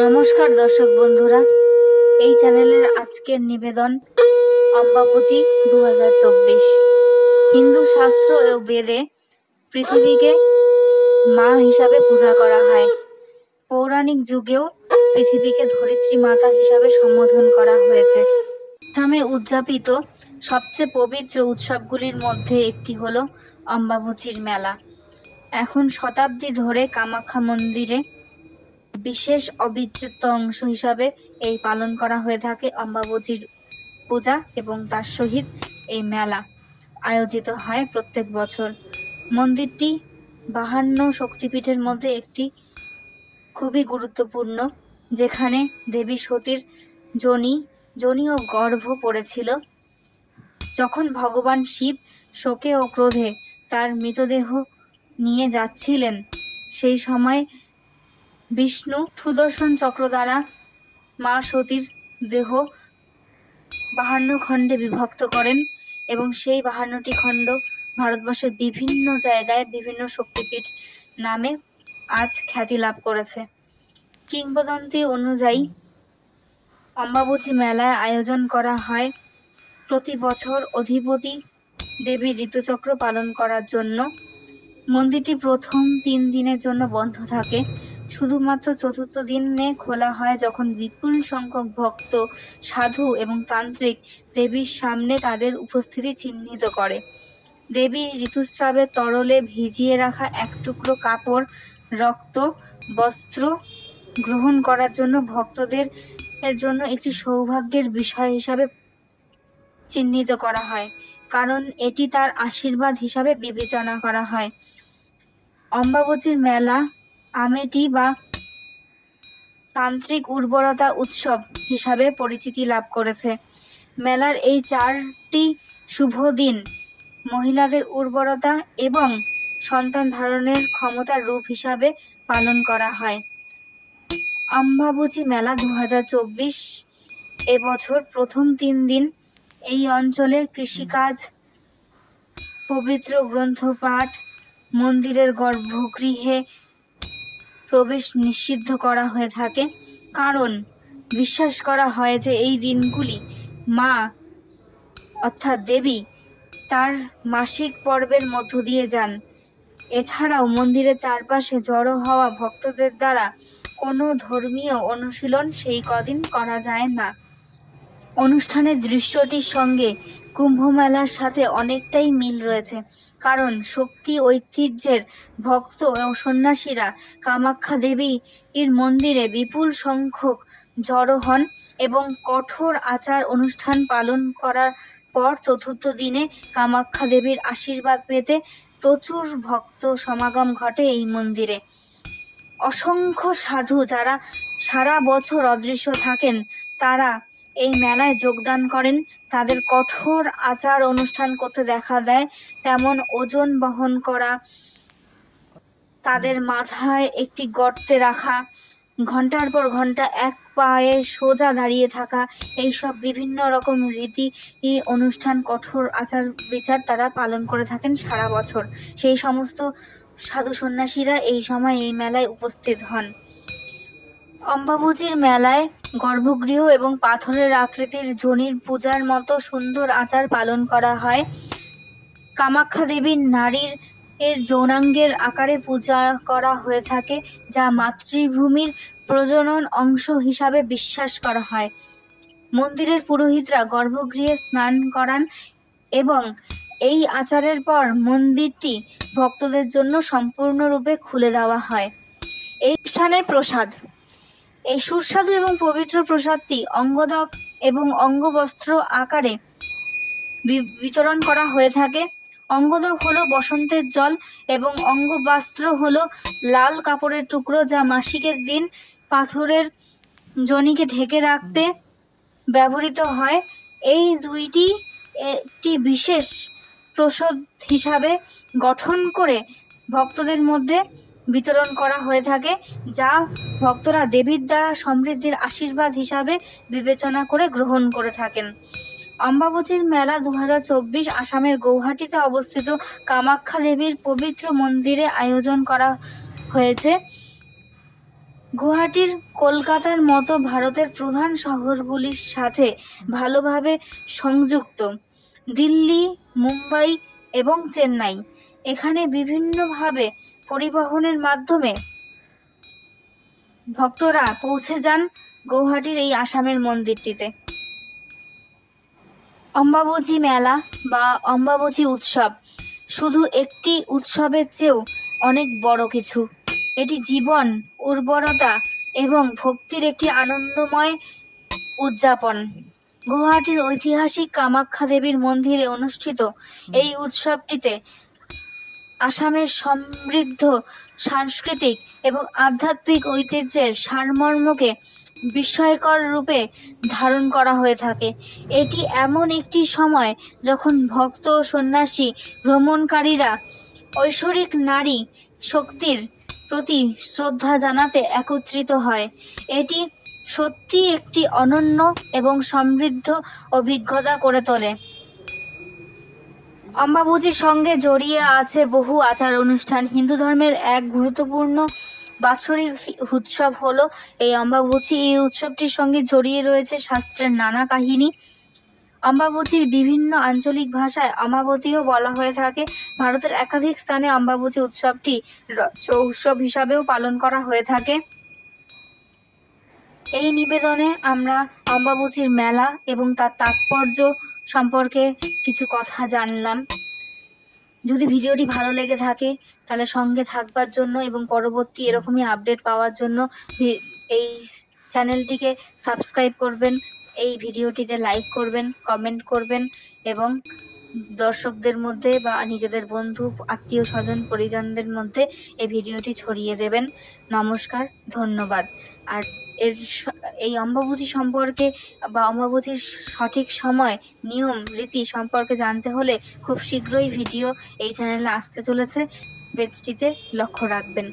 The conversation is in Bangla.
নমস্কার দর্শক বন্ধুরা, এই চ্যানেলের আজকের নিবেদন অম্বাবুচি 2024। হিন্দু শাস্ত্র ও বেদে পৃথিবীকে মা হিসাবে পূজা করা হয়। পৌরাণিক যুগেও পৃথিবীকে ধরিত্রী মাতা হিসাবে সম্বোধন করা হয়েছে। আসামে উদযাপিত সবচেয়ে পবিত্র উৎসবগুলির মধ্যে একটি হলো অম্বাবুচির মেলা। এখন শতাব্দী ধরে কামাখ্যা মন্দিরে বিশেষ অবিচ্ছেদ্য অংশ হিসাবে এই পালন করা হয়ে থাকে অম্বাবুচির পূজা, এবং তার সহিত এই মেলা আয়োজিত হয় প্রত্যেক বছর। মন্দিরটি 52 শক্তিপীঠের মধ্যে একটি খুবই গুরুত্বপূর্ণ, যেখানে দেবী সতীর যোনি ও গর্ভ পড়েছিল। যখন ভগবান শিব শোকে ও ক্রোধে তার মৃতদেহ নিয়ে যাচ্ছিলেন, সেই সময় বিষ্ণু সুদর্শন চক্র দ্বারা মা সতীর দেহ 52 খণ্ডে বিভক্ত করেন, এবং সেই 52টি খণ্ড ভারতবর্ষের বিভিন্ন জায়গায় বিভিন্ন শক্তিপীঠ নামে আজ খ্যাতি লাভ করেছে। কিংবদন্তি অনুযায়ী অম্বাবুচি মেলায় আয়োজন করা হয় প্রতি বছর অধিপতি দেবীর ঋতুচক্র পালন করার জন্য। মন্দিরটি প্রথম 3 দিনের জন্য বন্ধ থাকে। শুধুমাত্র চতুর্থ দিনে খোলা হয়, যখন বিপুল সংখ্যক ভক্ত, সাধু এবং তান্ত্রিক দেবীর সামনে তাদের উপস্থিতি চিহ্নিত করে। দেবী ঋতুস্রাবের তরলে ভিজিয়ে রাখা এক টুকরো কাপড়, রক্ত, বস্ত্র গ্রহণ করার জন্য ভক্তদের জন্য একটি সৌভাগ্যের বিষয় হিসাবে চিহ্নিত করা হয়, কারণ এটি তার আশীর্বাদ হিসাবে বিবেচনা করা হয়। অম্বাবুচির মেলা আমেটি বা তান্ত্রিক উর্বরতা উৎসব হিসাবে পরিচিতি লাভ করেছে। মেলার এই 4টি শুভ দিন মহিলাদের উর্বরতা এবং সন্তান ধারণের ক্ষমতার রূপ হিসাবে পালন করা হয়। অম্বাবুচি মেলা 2024 এবছর প্রথম 3 দিন এই অঞ্চলে কৃষিকাজ, পবিত্র গ্রন্থ পাঠ, মন্দিরের গর্ভগৃহে প্রবেশ নিষিদ্ধ করা হয়ে থাকে, কারণ বিশ্বাস করা হয় যে এই দিনগুলি মা অর্থাৎ দেবী তার মাসিক পর্বের মধ্য দিয়ে যান। এছাড়াও মন্দিরের চারপাশে জড়ো হওয়া ভক্তদের দ্বারা কোনো ধর্মীয় অনুশীলন সেই কদিন করা যায় না। অনুষ্ঠানের দৃশ্যটির সঙ্গে কুম্ভ মেলার সাথে অনেকটাই মিল রয়েছে, কারণ শক্তি ঐতিহ্যের ভক্ত ও সন্ন্যাসীরা কামাখ্যা দেবীর মন্দিরে বিপুল সংখ্যক জড়ো হন, এবং কঠোর আচার অনুষ্ঠান পালন করার পর চতুর্থ দিনে কামাখ্যা দেবীর আশীর্বাদ পেতে প্রচুর ভক্ত সমাগম ঘটে এই মন্দিরে। অসংখ্য সাধু যারা সারা বছর অদৃশ্য থাকেন, তারা এই মেলায় যোগদান করেন। তাদের কঠোর আচার অনুষ্ঠান করতে দেখা দেয়, তেমন ওজন বহন করা, তাদের মাথায় একটি গর্তে রাখা, ঘন্টার পর ঘন্টা এক পায়ে সোজা দাঁড়িয়ে থাকা, এইসব বিভিন্ন রকম রীতি অনুষ্ঠান, কঠোর আচার বিচার তারা পালন করে থাকেন সারা বছর। সেই সমস্ত সাধু সন্ন্যাসীরা এই সময় এই মেলায় উপস্থিত হন। অম্বাবুচির মেলায় গর্ভগৃহ এবং পাথরের আকৃতির যোনির পূজার মতো সুন্দর আচার পালন করা হয়। কামাখ্যা দেবীর নারীর যৌনাঙ্গের আকারে পূজা করা হয়ে থাকে, যা মাতৃভূমির প্রজনন অংশ হিসাবে বিশ্বাস করা হয়। মন্দিরের পুরোহিতরা গর্ভগৃহে স্নান করান, এবং এই আচারের পর মন্দিরটি ভক্তদের জন্য সম্পূর্ণরূপে খুলে দেওয়া হয়। এই অনুষ্ঠানের প্রসাদ, এই সুস্বাদু এবং পবিত্র প্রসাদটি অঙ্গদক এবং অঙ্গবস্ত্র আকারে বিতরণ করা হয়ে থাকে। অঙ্গদক হলো বসন্তের জল, এবং অঙ্গবস্ত্র হলো লাল কাপড়ের টুকরো, যা মাসিকের দিন পাথরের যোনিকে ঢেকে রাখতে ব্যবহৃত হয়। এই দুইটি একটি বিশেষ প্রসাদ হিসাবে গঠন করে ভক্তদের মধ্যে বিতরণ করা হয়ে থাকে, যা ভক্তরা দেবীর দ্বারা সমৃদ্ধির আশীর্বাদ হিসাবে বিবেচনা করে গ্রহণ করে থাকেন। অম্বাবুচির মেলা 2024 আসামের গৌহাটিতে অবস্থিত কামাখ্যা দেবীর পবিত্র মন্দিরে আয়োজন করা হয়েছে। গুয়াহাটির কলকাতার মতো ভারতের প্রধান শহরগুলির সাথে ভালোভাবে সংযুক্ত। দিল্লি, মুম্বাই এবং চেন্নাই, এখানে বিভিন্নভাবে পরিবহনের মাধ্যমে ভক্তরা পৌঁছে যান গৌহাটির এই আসামের মন্দিরটিতে। অম্বাবচী মেলা বা অম্বাবচী উৎসব শুধু একটি উৎসবের চেয়েও অনেক বড় কিছু। এটি জীবন, উর্বরতা এবং ভক্তির একটি আনন্দময় উদযাপন। গুয়াহাটির ঐতিহাসিক কামাখ্যা দেবীর মন্দিরে অনুষ্ঠিত এই উৎসবটিতে আসামের সমৃদ্ধ সাংস্কৃতিক এবং আধ্যাত্মিক ঐতিহ্যের সারমর্মকে বিস্ময়কর রূপে ধারণ করা হয়ে থাকে। এটি এমন একটি সময় যখন ভক্ত ও সন্ন্যাসী ভ্রমণকারীরা ঐশ্বরিক নারী শক্তির প্রতি শ্রদ্ধা জানাতে একত্রিত হয়। এটি সত্যি একটি অনন্য এবং সমৃদ্ধ অভিজ্ঞতা করে তোলে। অম্বাবচীর সঙ্গে জড়িয়ে আছে বহু আচার অনুষ্ঠান। হিন্দু ধর্মের এক গুরুত্বপূর্ণ বাৎসরিক উৎসব হলো এই অম্বাবচী। এই উৎসবটির সঙ্গে জড়িয়ে রয়েছে শাস্ত্রের নানা কাহিনী। অম্বাবচীর বিভিন্ন আঞ্চলিক ভাষায় অমাবতীও বলা হয়ে থাকে। ভারতের একাধিক স্থানে অম্বাবচী উৎসবটি উৎসব হিসাবেও পালন করা হয়ে থাকে। এই নিবেদনে আমরা অম্বাবচীর মেলা এবং তার তাৎপর্য সম্পর্কে কিছু কথা জানলাম। যদি ভিডিওটি ভালো লেগে থাকে তাহলে সঙ্গে থাকবার জন্য এবং পরবর্তী এরকমই আপডেট পাওয়ার জন্য এই চ্যানেলটিকে সাবস্ক্রাইব করবেন, এই ভিডিওটিতে লাইক করবেন, কমেন্ট করবেন এবং দর্শকদের মধ্যে বা নিজেদের বন্ধু, আত্মীয় স্বজন, পরিজনদের মধ্যে এই ভিডিওটি ছড়িয়ে দেবেন। নমস্কার, ধন্যবাদ। আর এই অম্বাবচী সম্পর্কে বা অম্বাবচীর সঠিক সময়, নিয়ম রীতি সম্পর্কে জানতে হলে খুব শীঘ্রই ভিডিও এই চ্যানেলে আসতে চলেছে। পেজটিতে লক্ষ্য রাখবেন।